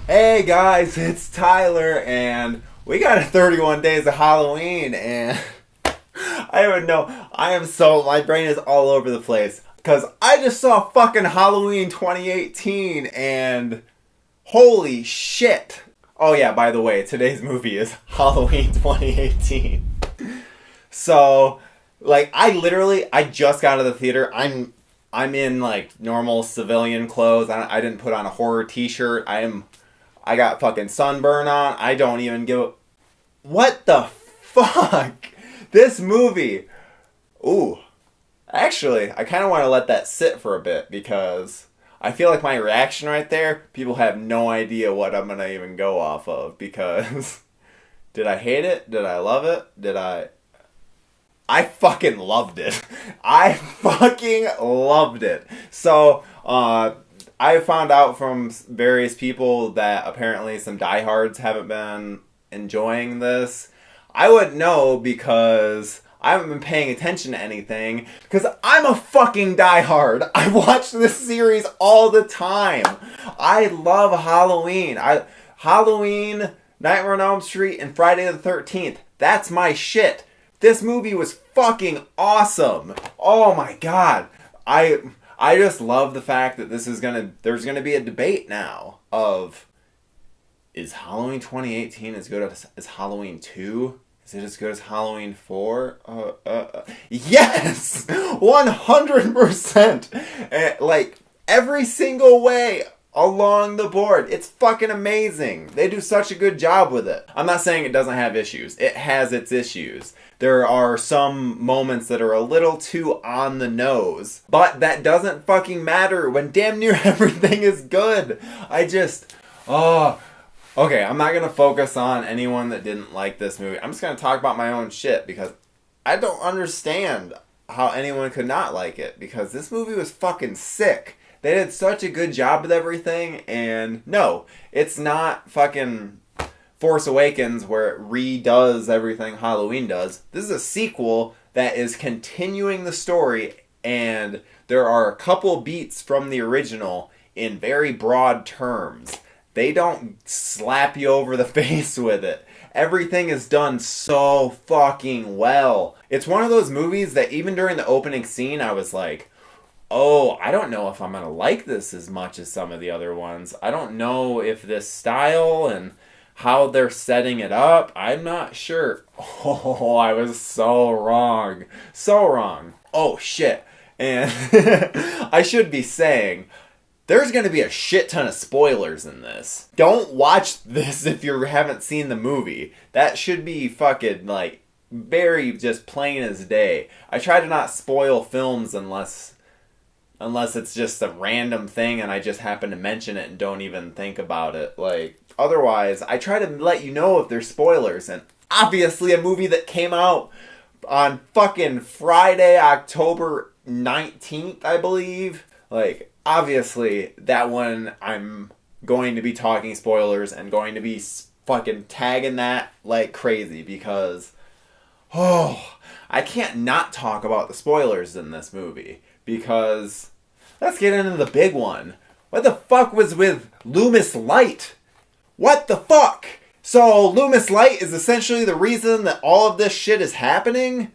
Hey guys, it's Tyler, and we got 31 days of Halloween, and I don't know. My brain is all over the place because I just saw fucking Halloween 2018, and holy shit. Oh yeah, by the way, today's movie is Halloween 2018. So, I just got out of the theater. I'm in like normal civilian clothes. I didn't put on a horror t-shirt. I got fucking sunburn on. I don't even give a... What the fuck? This movie. Ooh. Actually, I kind of want to let that sit for a bit because I feel like my reaction right there, people have no idea what I'm going to even go off of because did I hate it? Did I love it? I fucking loved it. I fucking loved it. So, I found out from various people that apparently some diehards haven't been enjoying this. I wouldn't know because I haven't been paying attention to anything because I'm a fucking diehard. I watch this series all the time. I love Halloween. Halloween, Nightmare on Elm Street, and Friday the 13th. That's my shit. This movie was fucking awesome. Oh my god. I just love the fact that there's gonna be a debate now of, is Halloween 2018 as good as Halloween 2? Is it as good as Halloween 4? Yes! 100%! Like, every single way along the board. It's fucking amazing. They do such a good job with it. I'm not saying it doesn't have issues. It has its issues. There are some moments that are a little too on the nose. But that doesn't fucking matter when damn near everything is good. Okay, I'm not going to focus on anyone that didn't like this movie. I'm just going to talk about my own shit because I don't understand how anyone could not like it because this movie was fucking sick. They did such a good job with everything, and no, it's not fucking Force Awakens where it redoes everything Halloween does. This is a sequel that is continuing the story, and there are a couple beats from the original in very broad terms. They don't slap you over the face with it. Everything is done so fucking well. It's one of those movies that even during the opening scene, I was like, oh, I don't know if I'm going to like this as much as some of the other ones. I don't know if this style and how they're setting it up, I'm not sure. Oh, I was so wrong. So wrong. Oh, shit. And I should be saying, there's going to be a shit ton of spoilers in this. Don't watch this if you haven't seen the movie. That should be fucking, like, very just plain as day. I try to not spoil films unless it's just a random thing and I just happen to mention it and don't even think about it. Like, otherwise, I try to let you know if there's spoilers. And obviously a movie that came out on fucking Friday, October 19th, I believe. Like, obviously, that one I'm going to be talking spoilers and going to be fucking tagging that like crazy because, I can't not talk about the spoilers in this movie. Because, let's get into the big one. What the fuck was with Loomis Light? What the fuck? So, Loomis Light is essentially the reason that all of this shit is happening?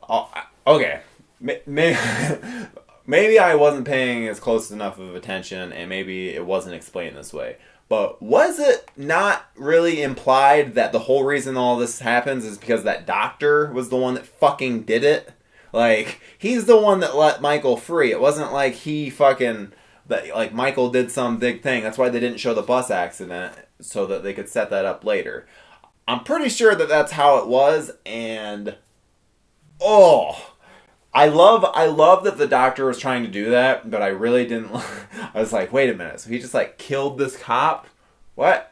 Oh, okay. Maybe I wasn't paying as close enough of attention, and maybe it wasn't explained this way. But was it not really implied that the whole reason all this happens is because that doctor was the one that fucking did it? Like, he's the one that let Michael free. It wasn't like Michael did some big thing. That's why they didn't show the bus accident, so that they could set that up later. I'm pretty sure that that's how it was, and I love that the doctor was trying to do that, but I really didn't. I was like, wait a minute, so he just like killed this cop? What?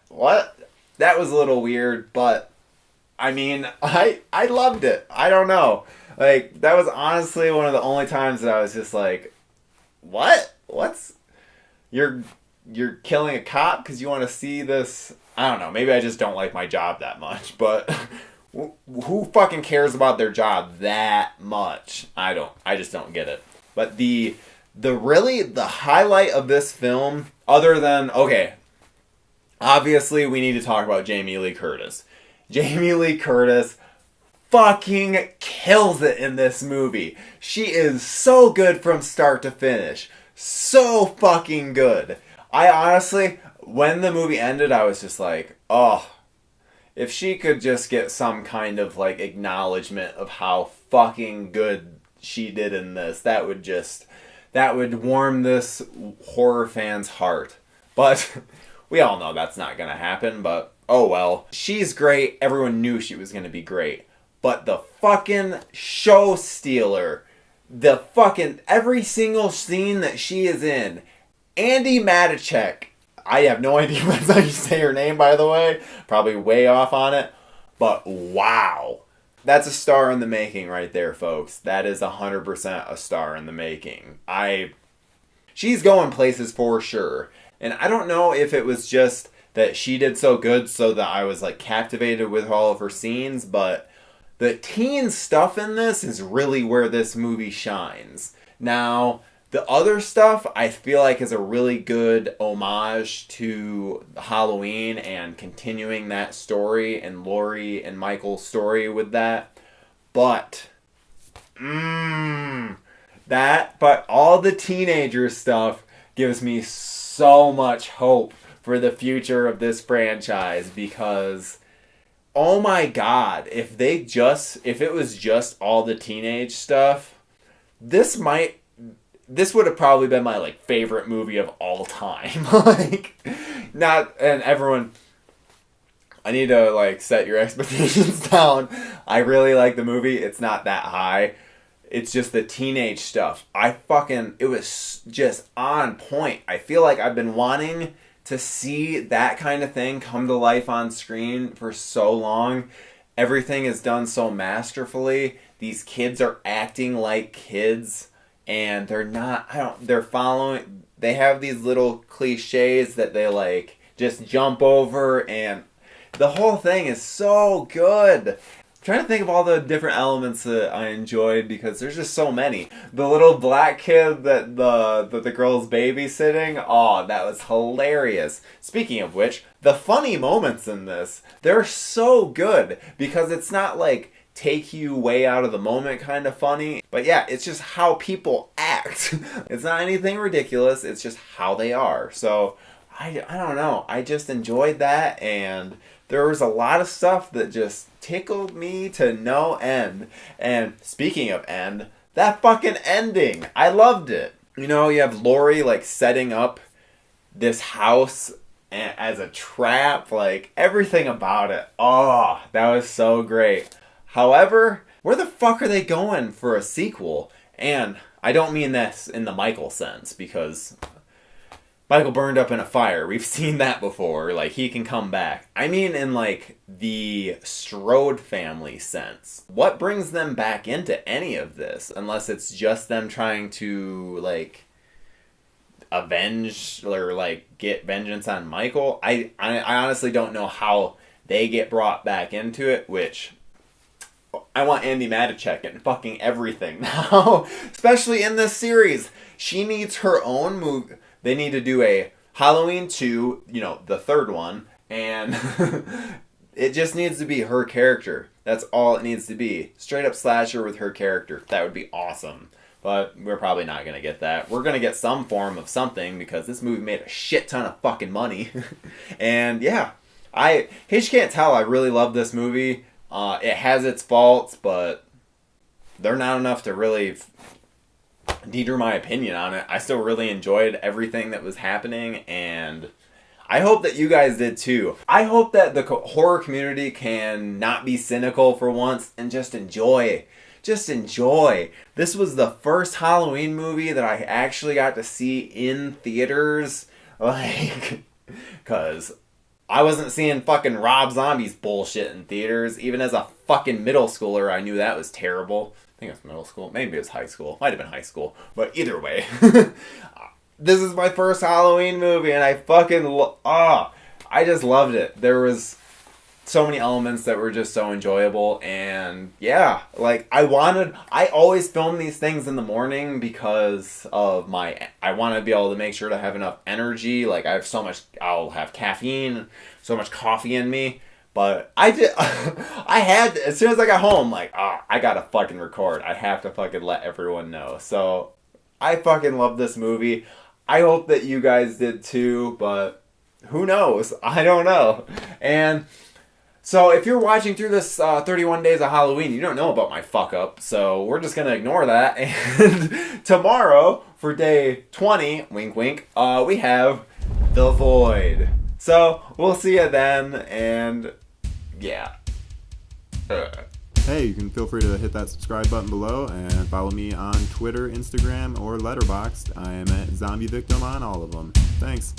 That was a little weird, but I mean, I loved it. I don't know. Like, that was honestly one of the only times that I was just like, what? You're killing a cop because you want to see this? I don't know. Maybe I just don't like my job that much, but who fucking cares about their job that much? I just don't get it. But the highlight of this film, other than, okay, Obviously, we need to talk about Jamie Lee Curtis. Jamie Lee Curtis fucking kills it in this movie. She is so good from start to finish. So fucking good. I honestly, when the movie ended, I was just like, oh, if she could just get some kind of like acknowledgement of how fucking good she did in this, that would warm this horror fan's heart. But we all know that's not gonna happen, but oh well. She's great. Everyone knew she was gonna be great. But the fucking show stealer, the fucking every single scene that she is in, Andi Matichak. I have no idea that's how you say her name, by the way. Probably way off on it. But wow. That's a star in the making right there, folks. That is 100% a star in the making. She's going places for sure. And I don't know if it was just that she did so good so that I was like captivated with all of her scenes, but the teen stuff in this is really where this movie shines. Now, the other stuff I feel like is a really good homage to Halloween and continuing that story and Laurie and Michael's story with that. But, but all the teenager stuff gives me so much hope for the future of this franchise because, oh my god, if it was just all the teenage stuff, this would have probably been my like favorite movie of all time. Everyone, I need to like set your expectations down. I really like the movie. It's not that high. It's just the teenage stuff. It was just on point. I feel like I've been wanting to see that kind of thing come to life on screen for so long. Everything is done so masterfully. These kids are acting like kids. And they have these little cliches that they like just jump over, and the whole thing is so good. I'm trying to think of all the different elements that I enjoyed because there's just so many. The little black kid that the girl's babysitting, oh, that was hilarious. Speaking of which, the funny moments in this, they're so good because it's not like take you way out of the moment kind of funny. But yeah, it's just how people act. It's not anything ridiculous. It's just how they are. So I don't know. I just enjoyed that, and there was a lot of stuff that just tickled me to no end. And speaking of end, that fucking ending, I loved it. You know, you have Laurie like setting up this house as a trap, like everything about it. Oh, that was so great. However, where the fuck are they going for a sequel? And I don't mean this in the Michael sense, because Michael burned up in a fire. We've seen that before. Like, he can come back. I mean in, like, the Strode family sense. What brings them back into any of this? Unless it's just them trying to, like, avenge or, like, get vengeance on Michael. I honestly don't know how they get brought back into it, which I want Andi Matichak in fucking everything now. Especially in this series. She needs her own movie. They need to do a Halloween 2, you know, the third one. And it just needs to be her character. That's all it needs to be. Straight up slasher with her character. That would be awesome. But we're probably not going to get that. We're going to get some form of something because this movie made a shit ton of fucking money. And yeah, in case you can't tell, I really love this movie. It has its faults, but they're not enough to really deter my opinion on it. I still really enjoyed everything that was happening, and I hope that you guys did too. I hope that the horror community can not be cynical for once and just enjoy. Just enjoy. This was the first Halloween movie that I actually got to see in theaters. Like, because I wasn't seeing fucking Rob Zombie's bullshit in theaters. Even as a fucking middle schooler, I knew that was terrible. I think it was middle school. Maybe it was high school. Might have been high school. But either way. This is my first Halloween movie, and I fucking I just loved it. so many elements that were just so enjoyable. And yeah, like I always film these things in the morning because of I want to be able to make sure to have enough energy. Like I'll have caffeine, so much coffee in me. But I had, as soon as I got home, like, I gotta fucking record. I have to fucking let everyone know. So I fucking love this movie. I hope that you guys did too, but who knows? I don't know. And so if you're watching through this 31 Days of Halloween, you don't know about my fuck up, so we're just gonna ignore that. And tomorrow, for day 20, wink wink, we have The Void. So we'll see you then, and yeah. Hey, you can feel free to hit that subscribe button below and follow me on Twitter, Instagram, or Letterboxd. I am at Zombie Victim on all of them. Thanks.